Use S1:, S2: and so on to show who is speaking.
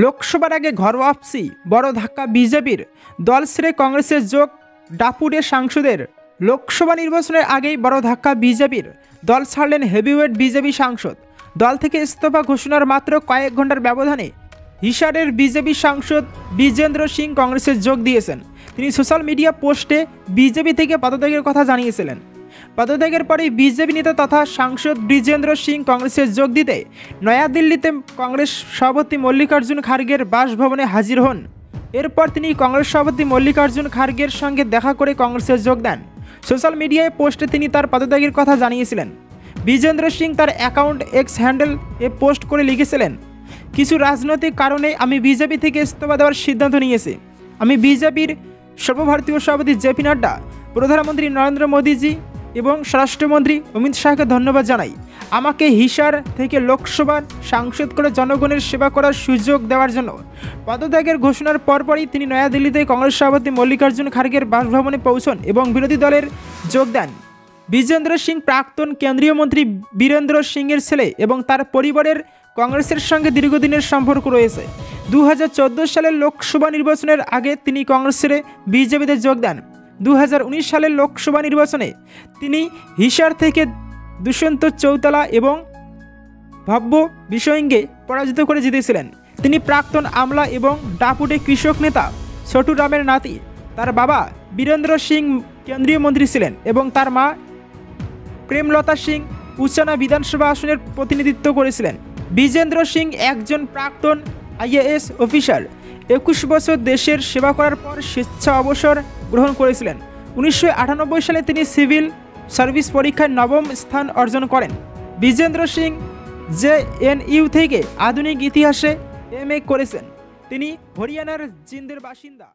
S1: লোকসভার আগে ঘর ওয়াপসি, বড় ধাক্কা বিজেপির, দল ছেড়ে কংগ্রেসের যোগ ডাপুরের সাংসদের। লোকসভা নির্বাচনের আগেই বড় ধাক্কা বিজেপির, দল ছাড়লেন হেভিওয়েট বিজেপি সাংসদ। দল থেকে ইস্তফা ঘোষণার মাত্র কয়েক ঘন্টার ব্যবধানে হিসারের বিজেপি সাংসদ বিজেন্দ্র সিং কংগ্রেসে যোগ দিয়েছেন। তিনি সোশ্যাল মিডিয়া পোস্টে বিজেপি থেকে পদত্যাগের কথা জানিয়েছিলেন। পদত্যাগের পরেই বিজেপি নেতা তথা সাংসদ বিজেন্দ্র সিং কংগ্রেসে যোগ দিতে নয়াদিল্লিতে কংগ্রেস সভাপতি মল্লিকার্জুন খার্গের বাসভবনে হাজির হন। এরপর তিনি কংগ্রেস সভাপতি মল্লিকার্জুন খার্গের সঙ্গে দেখা করে কংগ্রেসে যোগ দেন। সোশ্যাল মিডিয়ায় পোস্টে তিনি তার পদত্যাগের কথা জানিয়েছিলেন। বিজেন্দ্র সিং তার অ্যাকাউন্ট এক্স হ্যান্ডেল এ পোস্ট করে লিখেছিলেন, কিছু রাজনৈতিক কারণে আমি বিজেপি থেকে ইস্তফা দেওয়ার সিদ্ধান্ত নিয়েছি। আমি বিজেপির সর্বভারতীয় সভাপতি জেপি নাড্ডা, প্রধানমন্ত্রী নরেন্দ্র মোদীজি এবং স্বরাষ্ট্রমন্ত্রী অমিত শাহকে ধন্যবাদ জানাই আমাকে হিসার থেকে লোকসভার সাংসদ করে জনগণের সেবা করার সুযোগ দেওয়ার জন্য। পদত্যাগের ঘোষণার পরপরই তিনি নয়াদিল্লিতে কংগ্রেস সভাপতি মল্লিকার্জুন খার্গের বাসভবনে পৌঁছন এবং বিরোধী দলের যোগ দেন। বিজেন্দ্র সিং প্রাক্তন কেন্দ্রীয় মন্ত্রী বীরেন্দ্র সিংয়ের ছেলে এবং তার পরিবারের কংগ্রেসের সঙ্গে দীর্ঘদিনের সম্পর্ক রয়েছে। 2014 সালের লোকসভা নির্বাচনের আগে তিনি কংগ্রেস ছেড়ে বিজেপিতে যোগ দেন। 2019 সালের লোকসভা নির্বাচনে তিনি হিসার থেকে দুষ্যন্ত চৌতালা এবং ভব্য বিশয়ঙ্গে পরাজিত করে জিতেছিলেন। তিনি প্রাক্তন আমলা এবং ডাপুটে কৃষক নেতা ছোটু রামের নাতি। তার বাবা বীরেন্দ্র সিং কেন্দ্রীয় মন্ত্রী ছিলেন এবং তার মা প্রেমলতা সিং উচানা বিধানসভা আসনের প্রতিনিধিত্ব করেছিলেন। বিজেন্দ্র সিং একজন প্রাক্তন আইএএস অফিসার। 21 বছর দেশের সেবা করার পর স্বেচ্ছা অবসর গ্রহণ করেছিলেন। 1998 সালে তিনি সিভিল সার্ভিস পরীক্ষায় 9ম স্থান অর্জন করেন। বিজেন্দ্র সিং জেএনইউ থেকে আধুনিক ইতিহাসে এমএ করেছেন। তিনি হরিয়ানার জিন্দের বাসিন্দা।